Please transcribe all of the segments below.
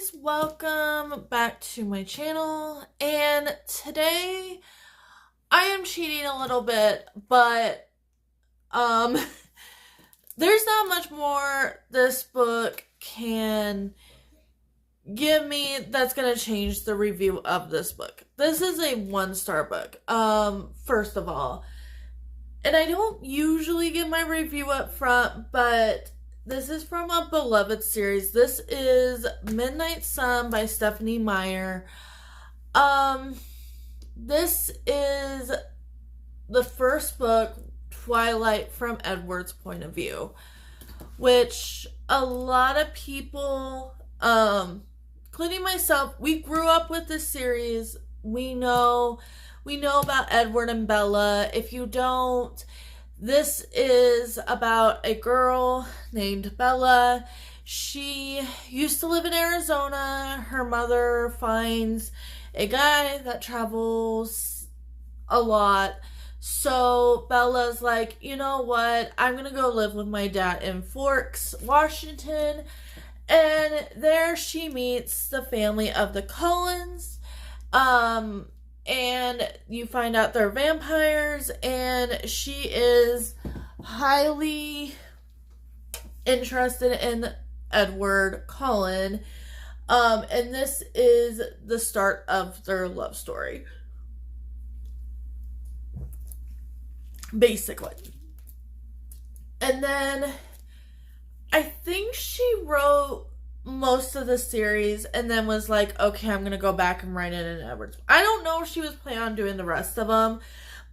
guys, welcome back to my channel, and today I am cheating a little bit, but there's not much more this book can give me that's gonna change the review of this book. This is a 1-star book, first of all, and I don't usually give my review up front, but this is from a beloved series. This is Midnight Sun by Stephanie Meyer. This is the first book, Twilight, from Edward's point of view, which a lot of people, including myself, we grew up with this series. We know about Edward and Bella. If you don't, this is about a girl named Bella. She used to live in Arizona. Her mother finds a guy that travels a lot. So Bella's like, you know what? I'm going to go live with my dad in Forks, Washington. And there she meets the family of the Cullens. And you find out they're vampires, and she is highly interested in Edward Cullen. And this is the start of their love story, basically. And then I think she wrote most of the series and then was like, okay, I'm gonna go back and write it in Edward's. I don't know if she was planning on doing the rest of them,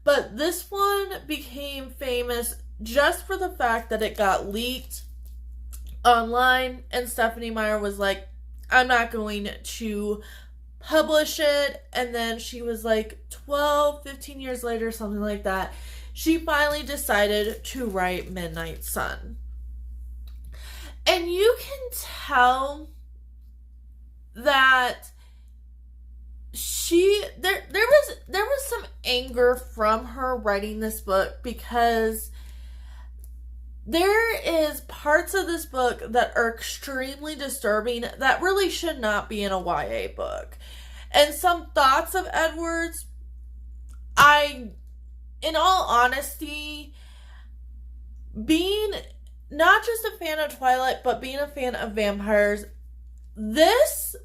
but this one became famous just for the fact that it got leaked online, and Stephanie Meyer was like, I'm not going to publish it. And then she was like 15 years later, something like that, she finally decided to write Midnight Sun. And you can tell that there was some anger from her writing this book, because there is parts of this book that are extremely disturbing that really should not be in a YA book. And some thoughts of Edward's, in all honesty, being not just a fan of Twilight, but being a fan of vampires, this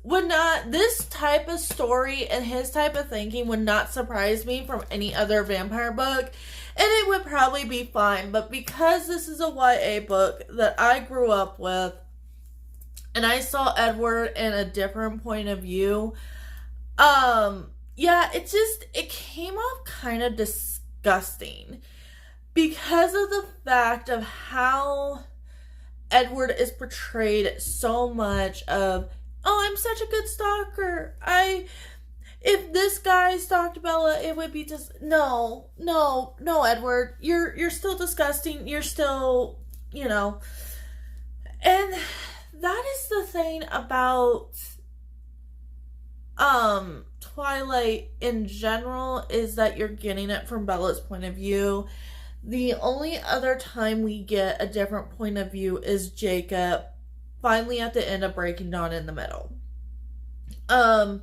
type of story and his type of thinking would not surprise me from any other vampire book, and it would probably be fine. But because this is a YA book that I grew up with, and I saw Edward in a different point of view, it came off kind of disgusting, because of the fact of how Edward is portrayed so much of, oh, I'm such a good stalker. If this guy stalked Bella, it would be just, no, Edward, you're still disgusting. You're still, and that is the thing about, Twilight in general, is that you're getting it from Bella's point of view. The only other time we get a different point of view is Jacob finally at the end of Breaking Dawn in the middle. And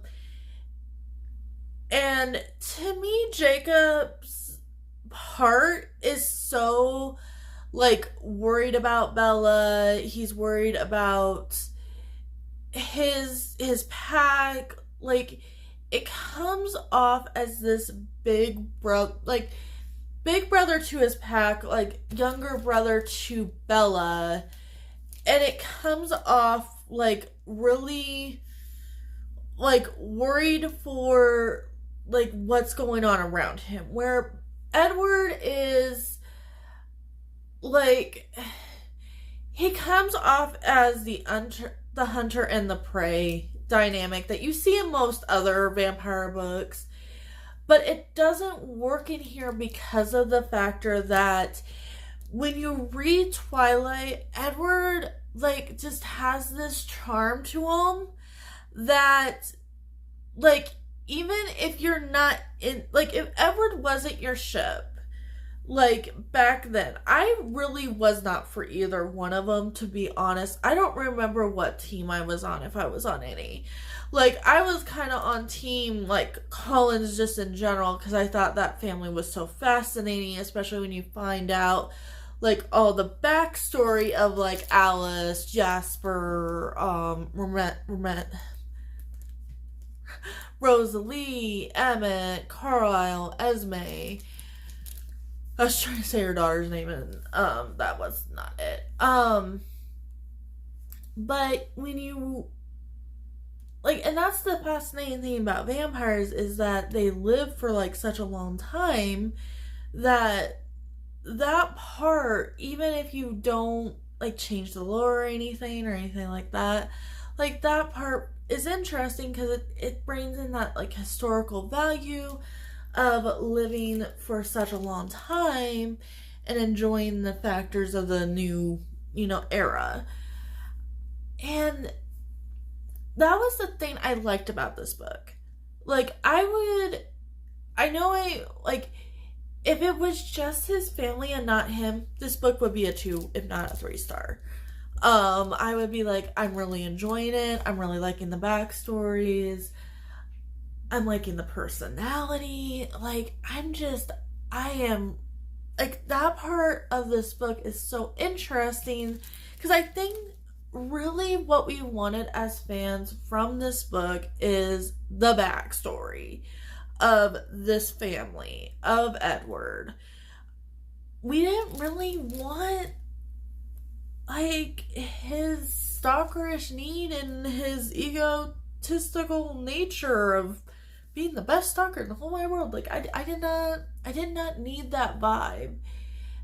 to me, Jacob's part is so, worried about Bella. He's worried about his pack. It comes off as this big brother to his pack, younger brother to Bella, and it comes off really worried for what's going on around him, where Edward is he comes off as the hunter and the prey dynamic that you see in most other vampire books. But it doesn't work in here because of the factor that when you read Twilight, Edward, just has this charm to him that, even if you're not in, if Edward wasn't your ship, like back then. I really was not for either one of them, to be honest. I don't remember what team I was on, if I was on any. Like, I was kind of on team, like, Collins just in general, because I thought that family was so fascinating, especially when you find out, like, all the backstory of, like, Alice, Jasper, Rosalie, Emmett, Carlisle, Esme. I was trying to say her daughter's name, and that was not it. But when you, like, and that's the fascinating thing about vampires, is that they live for like such a long time that part, even if you don't like change the lore or anything like that, like that part is interesting because it brings in that like historical value of living for such a long time and enjoying the factors of the new, era. And that was the thing I liked about this book. Like, if it was just his family and not him, this book would be a 2, if not a 3-star. I would be like, I'm really enjoying it. I'm really liking the backstories. I'm liking the personality. Like, I am, like, that part of this book is so interesting because I think really what we wanted as fans from this book is the backstory of this family, of Edward. We didn't really want, like, his stalkerish need and his egotistical nature of being the best stalker in the whole wide world. Like, I did not need that vibe.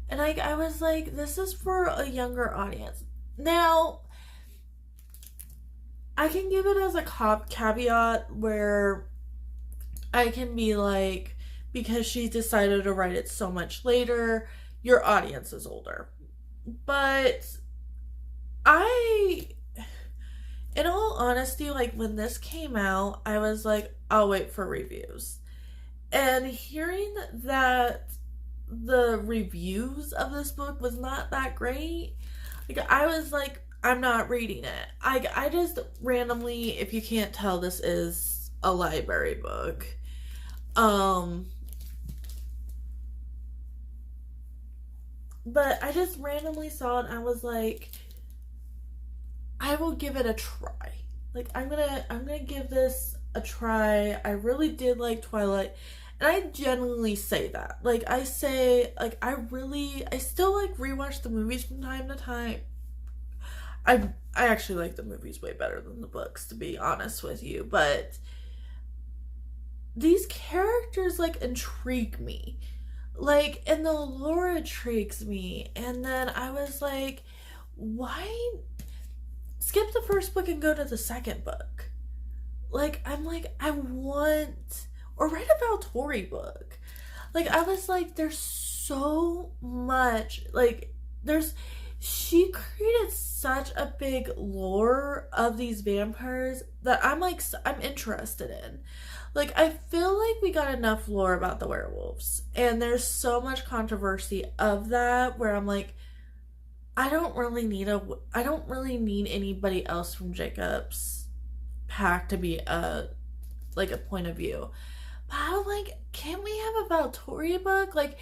And I was like, this is for a younger audience. Now, I can give it as a caveat where I can be like, because she decided to write it so much later, your audience is older. But in all honesty, like, when this came out, I was like, I'll wait for reviews. And hearing that the reviews of this book was not that great, like, I was like, I'm not reading it. I just randomly, if you can't tell, this is a library book. But I just randomly saw it and I was like, I will give it a try. Like, I'm gonna give this a try. I really did like Twilight. And I genuinely say that. Like, I say, like, I still, like, rewatch the movies from time to time. I actually like the movies way better than the books, to be honest with you. But these characters, like, intrigue me. Like, and the lore intrigues me. And then I was like, why skip the first book and go to the second book? Like, I'm like, I want, or write a Valtori book. Like, I was like, there's so much, like, she created such a big lore of these vampires that I'm like, I'm interested in. Like, I feel like we got enough lore about the werewolves, and there's so much controversy of that where I'm like, I don't really need anybody else from Jacob's pack to be a point of view. But I'm like, can we have a Valtori book? Like,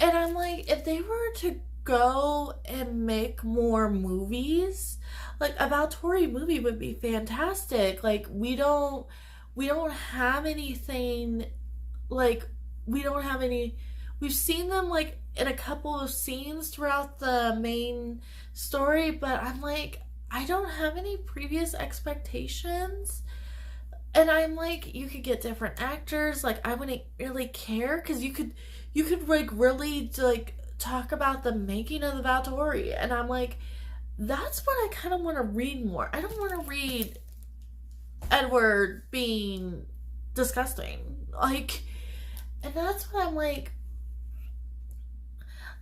and I'm like, if they were to go and make more movies, like, a Valtori movie would be fantastic. Like, we don't have anything, like, we've seen them, like, in a couple of scenes throughout the main story, but I'm like, I don't have any previous expectations. And I'm like, you could get different actors. Like, I wouldn't really care, because you could like, really, like, talk about the making of the Valtori. And I'm like, that's what I kind of want to read more. I don't want to read Edward being disgusting. Like, and that's what I'm like,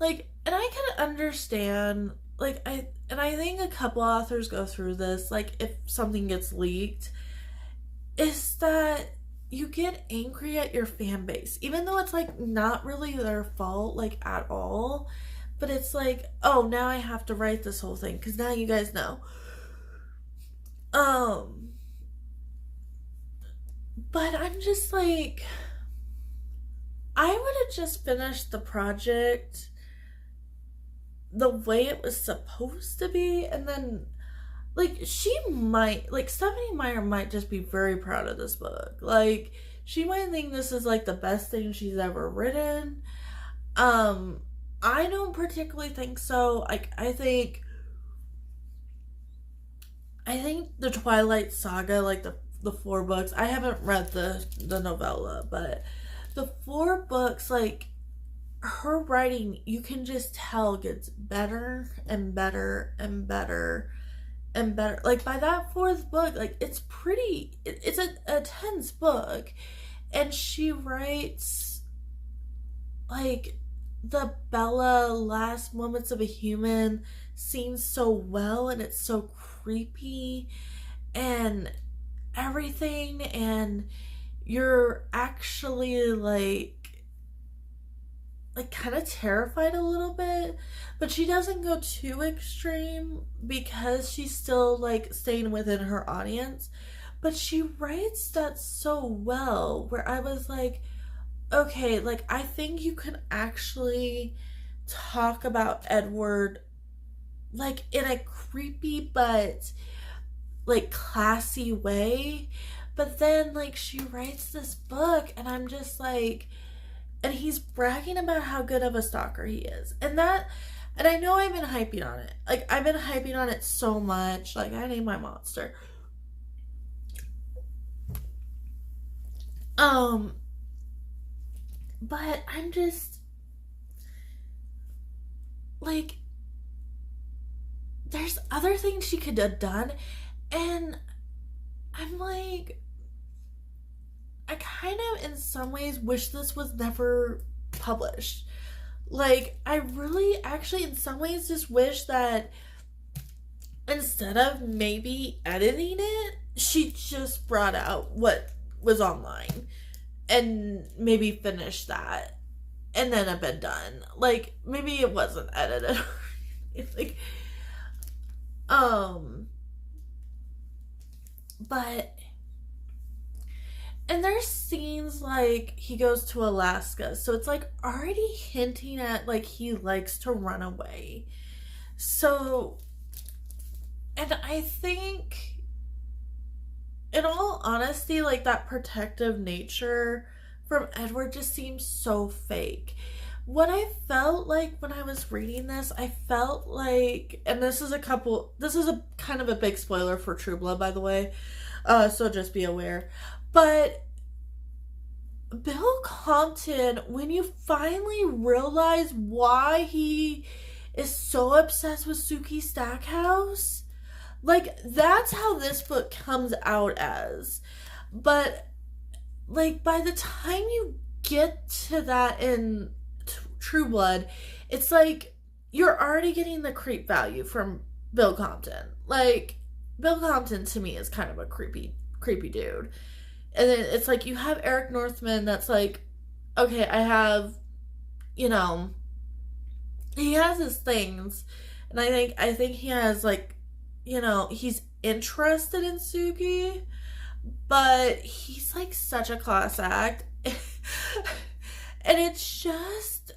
and I can understand, like, I think a couple authors go through this, like, if something gets leaked, is that you get angry at your fan base, even though it's like not really their fault, like at all. But it's like, oh, now I have to write this whole thing because now you guys know. Um, but I'm just like, I would have just finished the project the way it was supposed to be, and then like Stephanie Meyer might just be very proud of this book. Like she might think this is like the best thing she's ever written. I don't particularly think so. Like I think the Twilight Saga, like the four books, I haven't read the novella, but the four books, like her writing, you can just tell gets better and better and better and better. Like by that fourth book, like it's a tense book, and she writes like the Bella last moments of a human scene so well, and it's so creepy and everything, and you're actually like kind of terrified a little bit, but she doesn't go too extreme because she's still like staying within her audience. But she writes that so well where I was like, okay, like I think you can actually talk about Edward like in a creepy but like classy way. But then like she writes this book and I'm just like, and he's bragging about how good of a stalker he is. And I know I've been hyping on it. Like I've been hyping on it so much. Like I named my monster. But I'm just like, there's other things she could have done, and I'm like, I kind of in some ways wish this was never published. Like I really actually in some ways just wish that instead of maybe editing it, she just brought out what was online and maybe finished that and then have been done. Like maybe it wasn't edited. Like but and there's scenes like he goes to Alaska, so it's like already hinting at like he likes to run away. So, and I think, in all honesty, like that protective nature from Edward just seems so fake. What I felt like when I was reading this, I felt like, and this is a kind of a big spoiler for True Blood, by the way, so just be aware. But Bill Compton, when you finally realize why he is so obsessed with Suki Stackhouse, like that's how this book comes out as. But like by the time you get to that in True Blood, it's like you're already getting the creep value from Bill Compton. Like Bill Compton to me is kind of a creepy dude. And then it's like you have Eric Northman that's like, okay, I have, you know, he has his things, and I think he has like, you know, he's interested in Suki, but he's like such a class act. And it's just,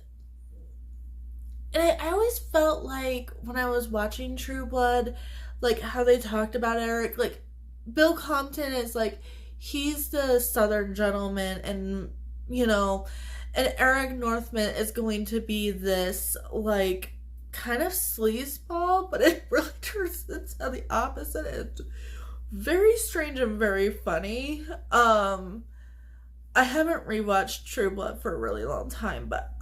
and I always felt like when I was watching True Blood, like how they talked about Eric, like Bill Compton is like, he's the Southern gentleman, and you know, and Eric Northman is going to be this like kind of sleazeball, but it really turns into the opposite. It's very strange and very funny. I haven't rewatched True Blood for a really long time, but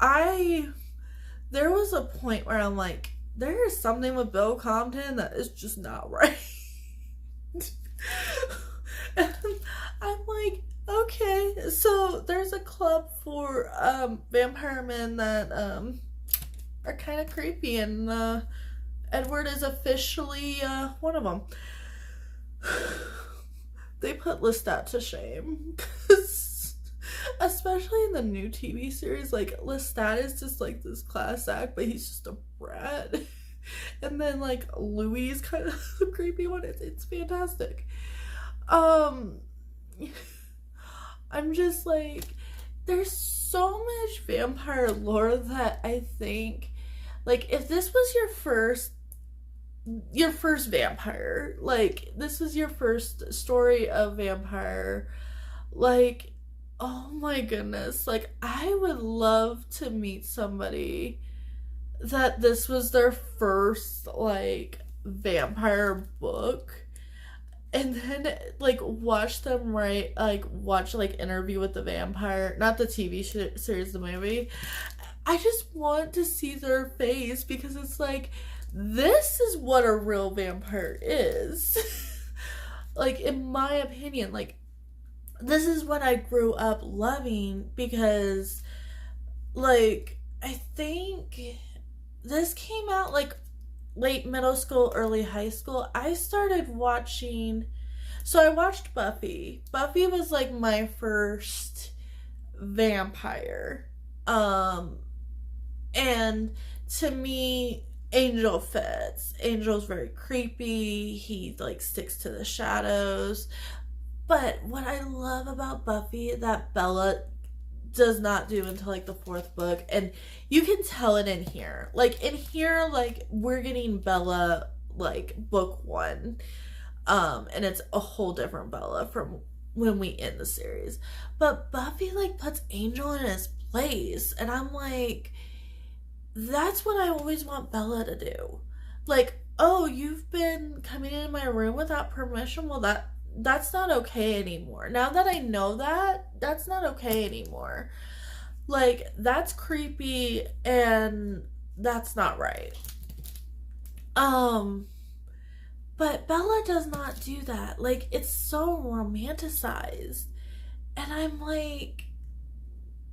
there was a point where I'm like, there is something with Bill Compton that is just not right. And I'm like, okay, so there's a club for vampire men that are kind of creepy, and Edward is officially one of them. They put Lestat to shame, because especially in the new TV series, like Lestat is just like this class act, but he's just a brat. And then like Louis is kind of the creepy one. It's fantastic. Um I'm just like, there's so much vampire lore that I think, like, if this was your first vampire, like this was your first story of vampire, like, oh my goodness, like I would love to meet somebody that this was their first like vampire book, and then like watch them write, like watch like Interview with the Vampire, not the TV series, the movie. I just want to see their face, because it's like, this is what a real vampire is. Like, in my opinion, like, this is what I grew up loving, because like I think this came out like late middle school, early high school. I started watching, so I watched Buffy. Buffy was like my first vampire. And to me, Angel fits. Angel's very creepy. He like sticks to the shadows. But what I love about Buffy that Bella does not do until like the fourth book, and you can tell it in here. Like in here, like we're getting Bella like book one, and it's a whole different Bella from when we end the series. But Buffy like puts Angel in his place, and I'm like, that's what I always want Bella to do. Like, oh, you've been coming in my room without permission. Well, that's not okay anymore. Now that I know that, that's not okay anymore. Like, that's creepy and that's not right. But Bella does not do that. Like, it's so romanticized. And I'm like,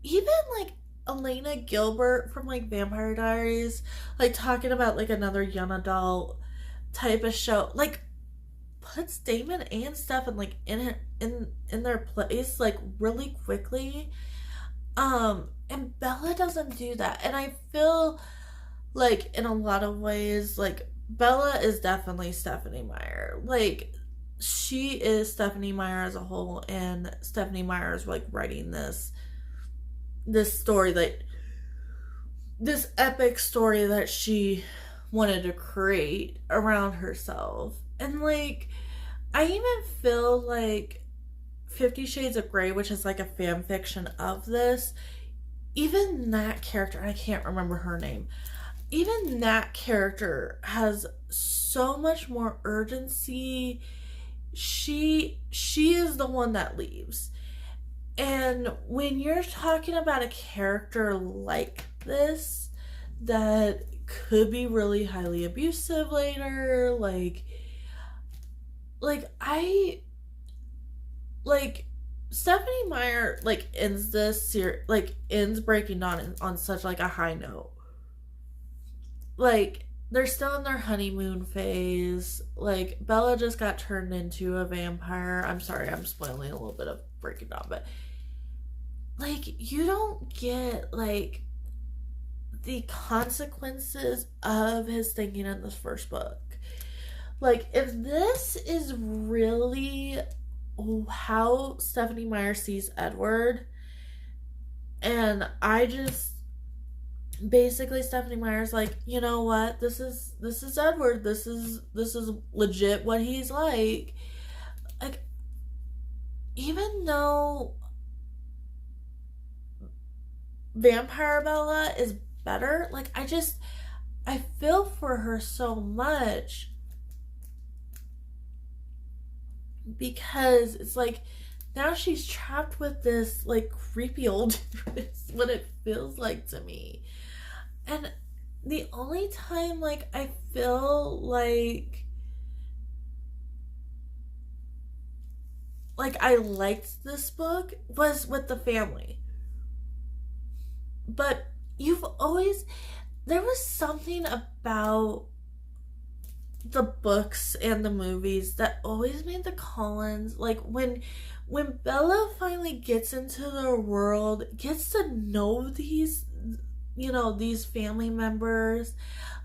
even like Elena Gilbert from like Vampire Diaries, like talking about like another young adult type of show, like puts Damon and Stefan like in their place like really quickly. And Bella doesn't do that. And I feel like in a lot of ways, like Bella is definitely Stephenie Meyer. Like she is Stephenie Meyer as a whole, and Stephenie Meyer is like writing this story, that this epic story that she wanted to create around herself. And like, I even feel like 50 Shades of Grey, which is like a fan fiction of this, even that character, I can't remember her name, even that character has so much more urgency. She is the one that leaves. And when you're talking about a character like this that could be really highly abusive later, like Stephenie Meyer like ends this series, like ends Breaking Dawn on such like a high note. Like they're still in their honeymoon phase. Like Bella just got turned into a vampire. I'm sorry, I'm spoiling a little bit of Breaking Dawn, but like you don't get like the consequences of his thinking in this first book. Like if this is really how Stephenie Meyer sees Edward, and I just basically Stephenie Meyer's like, you know what, this is Edward, this is legit what he's like even though Vampire Bella is better, like I feel for her so much, because it's like now she's trapped with this like creepy old dude. It's what it feels like to me. And the only time like I feel like I liked this book was with the family. But there was something about the books and the movies that always made the Collins, like when Bella finally gets into the world, gets to know these, these family members,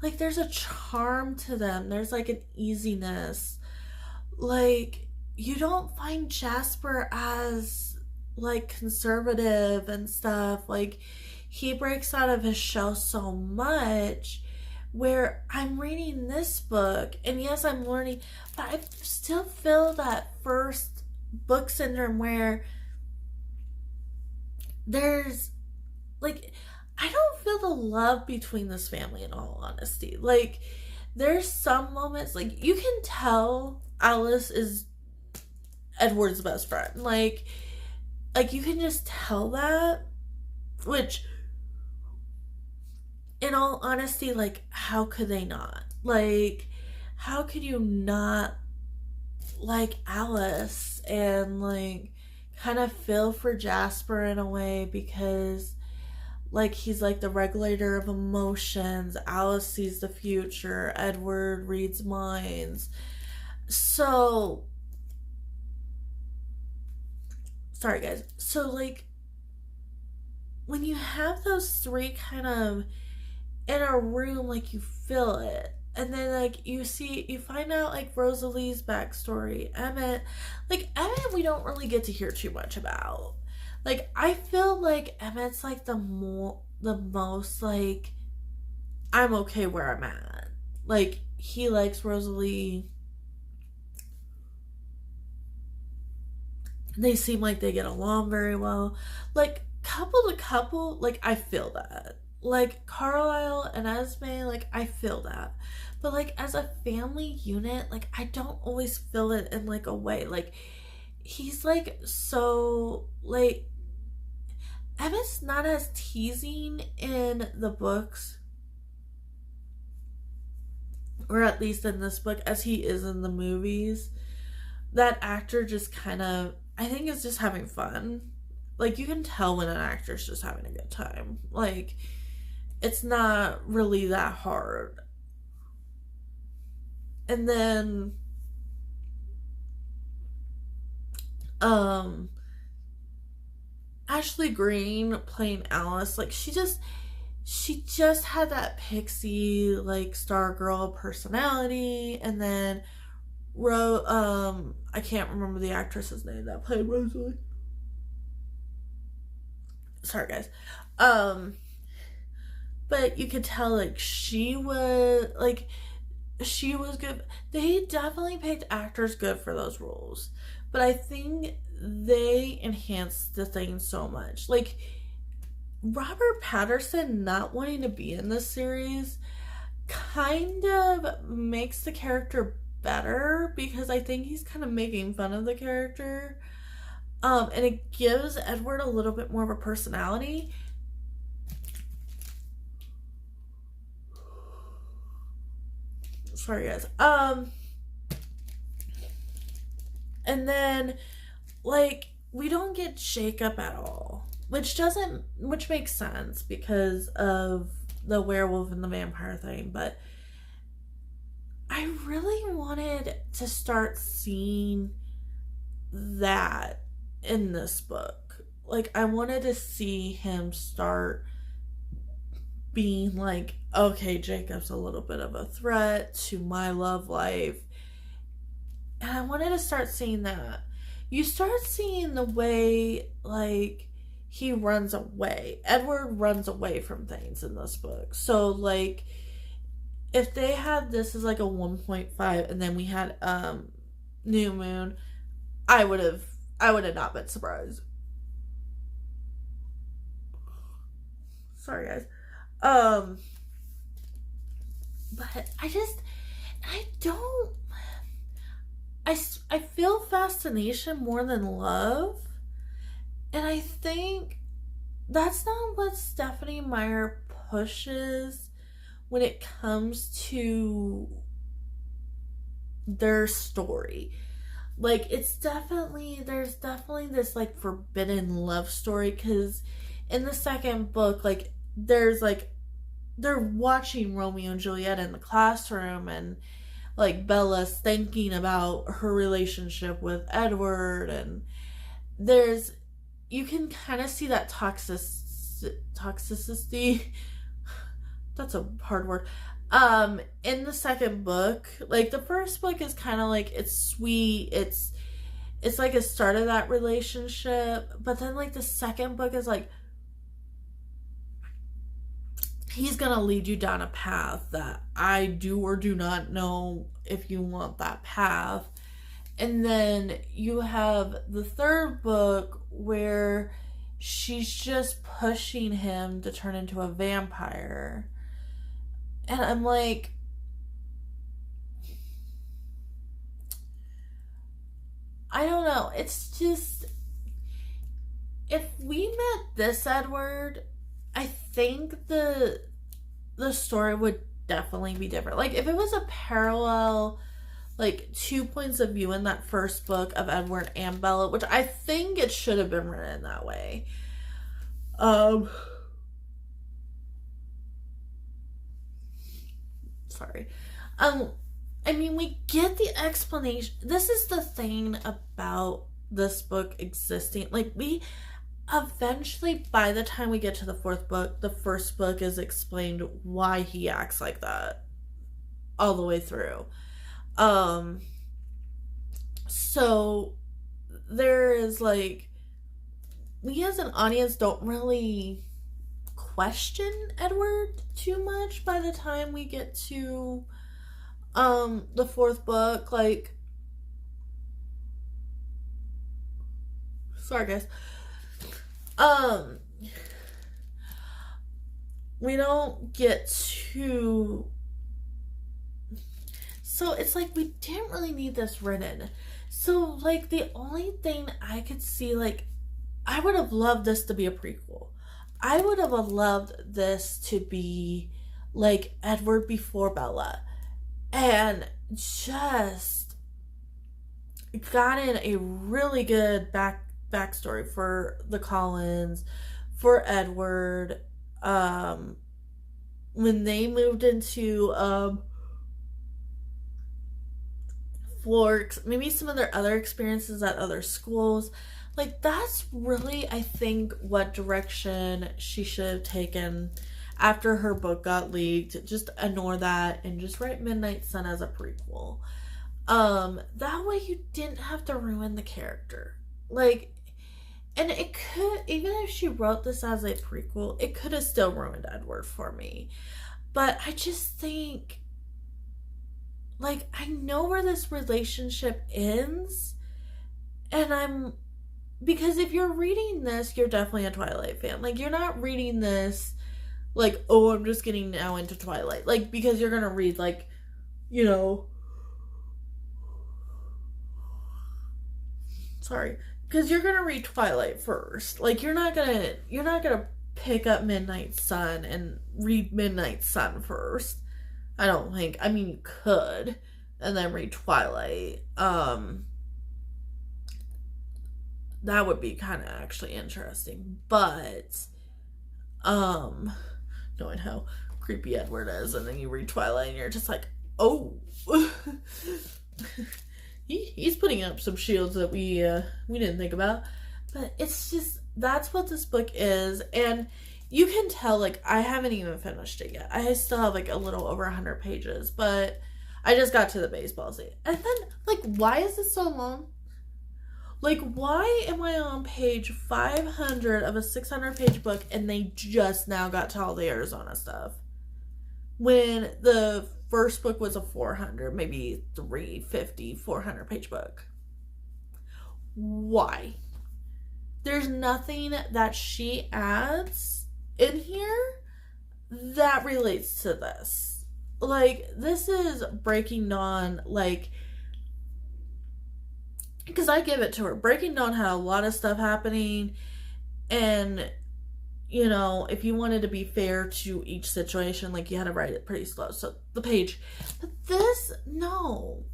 like there's a charm to them. There's like an easiness. Like you don't find Jasper as like conservative and stuff. Like he breaks out of his shell so much, where I'm reading this book and yes, I'm learning, but I still feel that first book syndrome where there's like, I don't feel the love between this family, in all honesty. Like there's some moments, like you can tell Alice is Edward's best friend. Like you can just tell that, which in all honesty, like how could they not? Like how could you not like Alice and like kind of feel for Jasper in a way, because like he's like the regulator of emotions. Alice sees the future. Edward reads minds. So sorry guys. So like when you have those three kind of in a room, like you feel it. And then like you find out like Rosalie's backstory. Emmett we don't really get to hear too much about. Like I feel like Emmett's like the most like I'm okay where I'm at. Like he likes Rosalie. They seem like they get along very well. Like couple to couple, like I feel that. Like Carlisle and Esme, like I feel that. But like as a family unit, like I don't always feel it in like a way. Like he's like so like Emmett's not as teasing in the books, or at least in this book, as he is in the movies. That actor just kind of, I think, is just having fun. Like you can tell when an actor's just having a good time. Like it's not really that hard. And then Ashley Greene playing Alice, like she just had that pixie like Stargirl personality. And then I can't remember the actress's name that played Rosalie. Sorry guys. But you could tell like she was good. They definitely picked actors good for those roles. But I think they enhanced the thing so much. Like Robert Pattinson not wanting to be in this series kind of makes the character better, because I think he's kind of making fun of the character. And it gives Edward a little bit more of a personality. Sorry guys. And then like we don't get Jacob at all, which makes sense because of the werewolf and the vampire thing. But I really wanted to start seeing that in this book. Like I wanted to see him start being like, okay, Jacob's a little bit of a threat to my love life. And I wanted to start seeing that. You start seeing the way like he runs away. Edward runs away from things in this book. So like if they had this as like a 1.5 and then we had New Moon, I would have not been surprised. Sorry guys. But I feel fascination more than love. And I think that's not what Stephenie Meyer pushes when it comes to their story. Like there's definitely this like forbidden love story, because in the second book, like there's like they're watching Romeo and Juliet in the classroom, and like Bella's thinking about her relationship with Edward, and you can kind of see that toxicity. That's a hard word. In the second book, like the first book is kind of like, it's sweet, it's like a start of that relationship, but then like the second book is like, he's gonna lead you down a path that I do or do not know if you want that path. And then you have the third book where she's just pushing him to turn into a vampire. And I'm like, I don't know. It's just, if we met this Edward, I think the story would definitely be different. Like, if it was a parallel, like, 2 points of view in that first book of Edward and Bella, which I think it should have been written that way. Sorry. I mean, we get the explanation. This is the thing about this book existing. Like, we eventually, by the time we get to the fourth book, the first book is explained why he acts like that all the way through. So there is like, we as an audience don't really question Edward too much by the time we get to the fourth book. Like, sorry guys, we don't get to, so it's like we didn't really need this written. So like the only thing I could see, like, I would have loved this to be a prequel. I would have loved this to be like Edward before Bella, and just gotten a really good backstory for the Collins, for Edward, when they moved into Forks, maybe some of their other experiences at other schools. Like, that's really, I think, what direction she should have taken after her book got leaked. Just ignore that and just write Midnight Sun as a prequel. That way you didn't have to ruin the character. Like, and it could, even if she wrote this as a prequel, it could have still ruined Edward for me. But I just think, like, I know where this relationship ends, and because if you're reading this, you're definitely a Twilight fan. Like, you're not reading this like, oh, I'm just getting now into Twilight. Like, because you're gonna read, like, you know, sorry, because you're gonna read Twilight first. Like, you're not gonna pick up Midnight Sun and read Midnight Sun first. I don't think. I mean, you could, and then read Twilight. That would be kind of actually interesting. But, knowing how creepy Edward is, and then you read Twilight, and you're just like, oh, he's putting up some shields that we didn't think about. But it's just, that's what this book is, and you can tell, like, I haven't even finished it yet. I still have, like, a little over 100 pages, but I just got to the baseball scene. And then, like, why is it so long? Like, why am I on page 500 of a 600-page book, and they just now got to all the Arizona stuff? When the first book was a 400, maybe 350, 400-page book. Why? There's nothing that she adds in here that relates to this. Like, this is Breaking Dawn, like, because I give it to her. Breaking Dawn had a lot of stuff happening, and, you know, if you wanted to be fair to each situation, like, you had to write it pretty slow. So, the page. But this, no.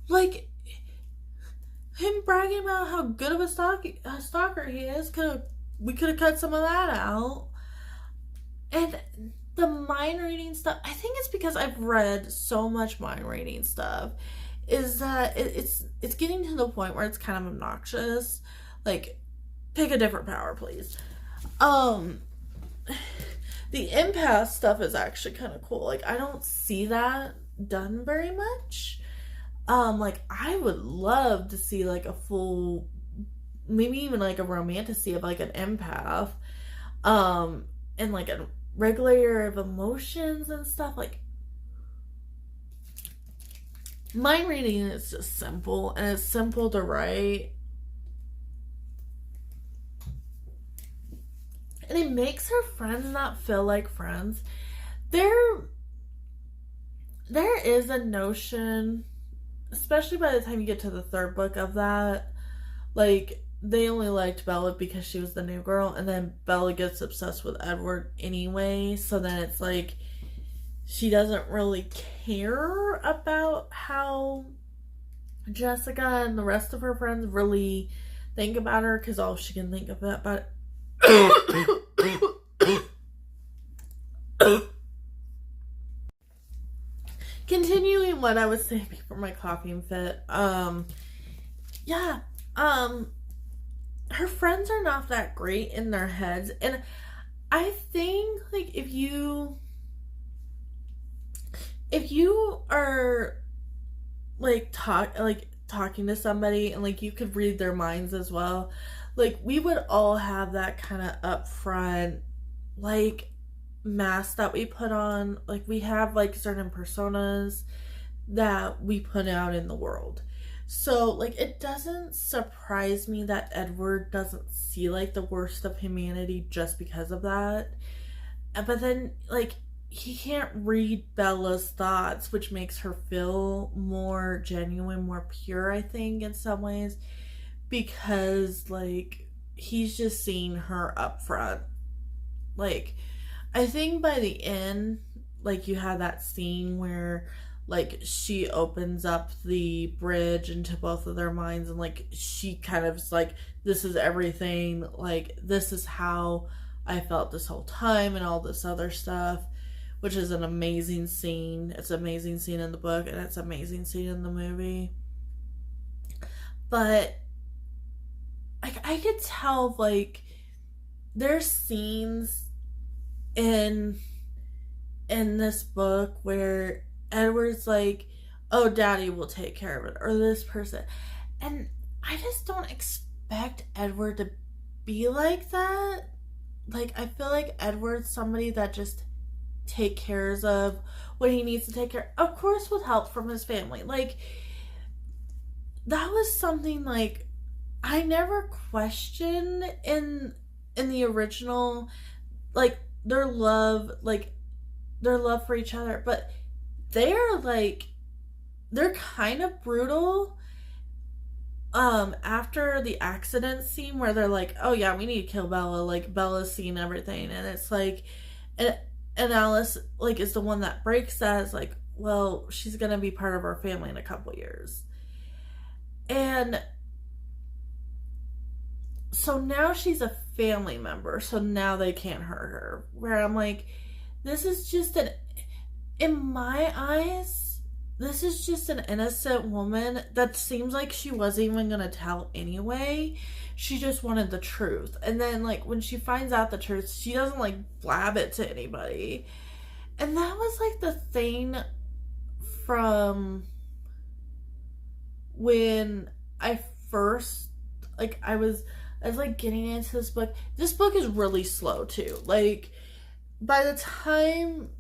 Like, him bragging about how good of a stalker he is, we could have cut some of that out. And the mind reading stuff, I think it's because I've read so much mind reading stuff, is that it's getting to the point where it's kind of obnoxious. Like, pick a different power, please. The empath stuff is actually kind of cool. Like, I don't see that done very much. Like, I would love to see, like, a full, maybe even, like, a romantasy of, like, an empath, and, like, a regulator of emotions and stuff. Like, mind reading is just simple, and it's simple to write. And it makes her friends not feel like friends. There is a notion, especially by the time you get to the third book of that, like, they only liked Bella because she was the new girl, and then Bella gets obsessed with Edward anyway, so then it's like, she doesn't really care about how Jessica and the rest of her friends really think about her, because all she can think about continuing what I was saying before my coughing fit, her friends are not that great in their heads, and I think, like, if you are, like, talking to somebody, and, like, you could read their minds as well, like, we would all have that kind of upfront, like, mask that we put on. Like, we have, like, certain personas that we put out in the world. So, like, it doesn't surprise me that Edward doesn't see, like, the worst of humanity just because of that. But then, like, he can't read Bella's thoughts, which makes her feel more genuine, more pure, I think, in some ways. Because, like, he's just seeing her up front. Like, I think by the end, like, you have that scene where, like, she opens up the bridge into both of their minds, and, like, she kind of is like, this is everything, like, this is how I felt this whole time, and all this other stuff, which is an amazing scene. It's an amazing scene in the book, and it's an amazing scene in the movie. But, like, I could tell, like, there's scenes in this book where Edward's like, oh, Daddy will take care of it, or this person, and I just don't expect Edward to be like that. Like, I feel like Edward's somebody that just take cares of what he needs to take care of course, with help from his family. Like, that was something, like, I never questioned in the original, like, their love for each other, but they're kind of brutal after the accident scene, where they're like, oh yeah, we need to kill Bella, like, Bella's seen everything, and it's like, and Alice, like, is the one that breaks that. It's like, well, she's gonna be part of our family in a couple years, and so now she's a family member, so now they can't hurt her. Where I'm like, this is just in my eyes, this is just an innocent woman that seems like she wasn't even gonna tell anyway. She just wanted the truth. And then, like, when she finds out the truth, she doesn't, like, blab it to anybody. And that was, like, the thing from when I first, like, I was like getting into this book. This book is really slow too. Like, by the time,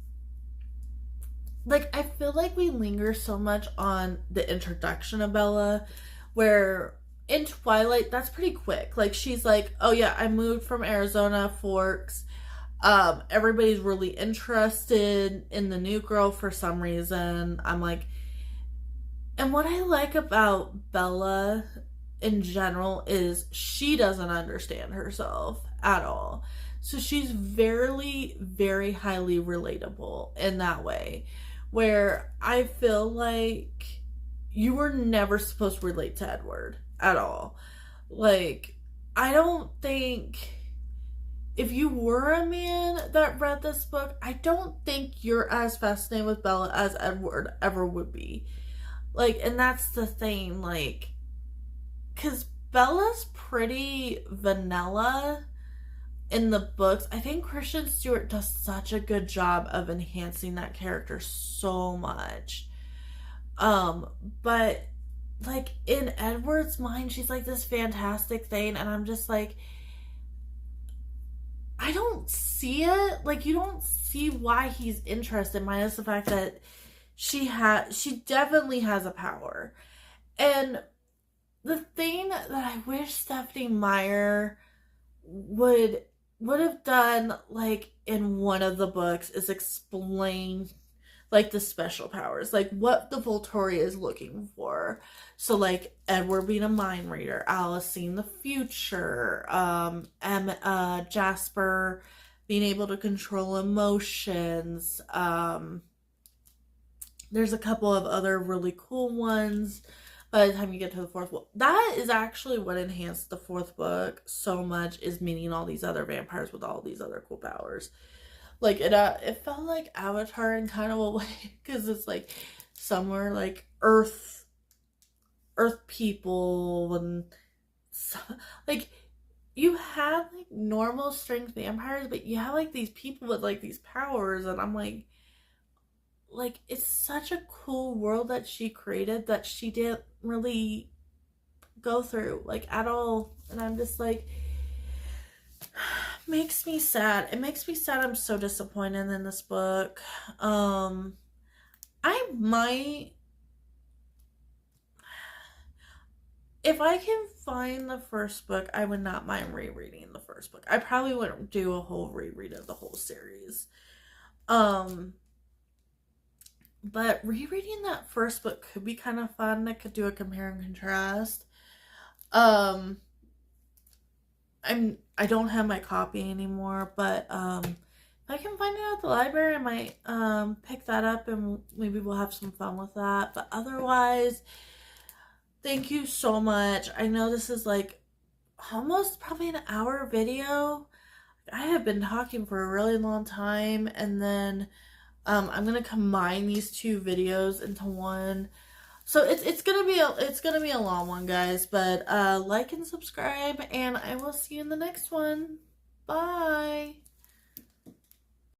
like, I feel like we linger so much on the introduction of Bella, where in Twilight, that's pretty quick. Like, she's like, oh yeah, I moved from Arizona, Forks. Everybody's really interested in the new girl for some reason. I'm like, and what I like about Bella in general is she doesn't understand herself at all. So she's very, very highly relatable in that way, where I feel like you were never supposed to relate to Edward at all. Like, I don't think if you were a man that read this book, I don't think you're as fascinated with Bella as Edward ever would be. Like, and that's the thing, like, because Bella's pretty vanilla in the books. I think Kristen Stewart does such a good job of enhancing that character so much. But like in Edward's mind, she's like this fantastic thing, and I'm just like, I don't see it. Like, you don't see why he's interested, minus the fact that she definitely has a power. And the thing that I wish Stephanie Meyer would have done, like in one of the books, is explain like the special powers, like what the Volturi is looking for. So like Edward being a mind reader, Alice seeing the future, Jasper being able to control emotions. There's a couple of other really cool ones by the time you get to the fourth book. That is actually what enhanced the fourth book so much, is meeting all these other vampires with all these other cool powers. Like it felt like Avatar in kind of a way, because it's like somewhere like Earth people, and so, like you have like normal strength vampires, but you have like these people with like these powers, and I'm like it's such a cool world that she created that she didn't really go through like at all. And I'm just like, makes me sad. It makes me sad. I'm so disappointed in this book. I might, if I can find the first book, I would not mind rereading the first book. I probably wouldn't do a whole reread of the whole series. But rereading that first book could be kind of fun. I could do a compare and contrast. I don't have my copy anymore, but if I can find it at the library, I might pick that up, and maybe we'll have some fun with that. But otherwise, thank you so much. I know this is like almost probably an hour video. I have been talking for a really long time, and then I'm gonna combine these two videos into one. So it's gonna be a long one, guys. But like and subscribe, and I will see you in the next one. Bye.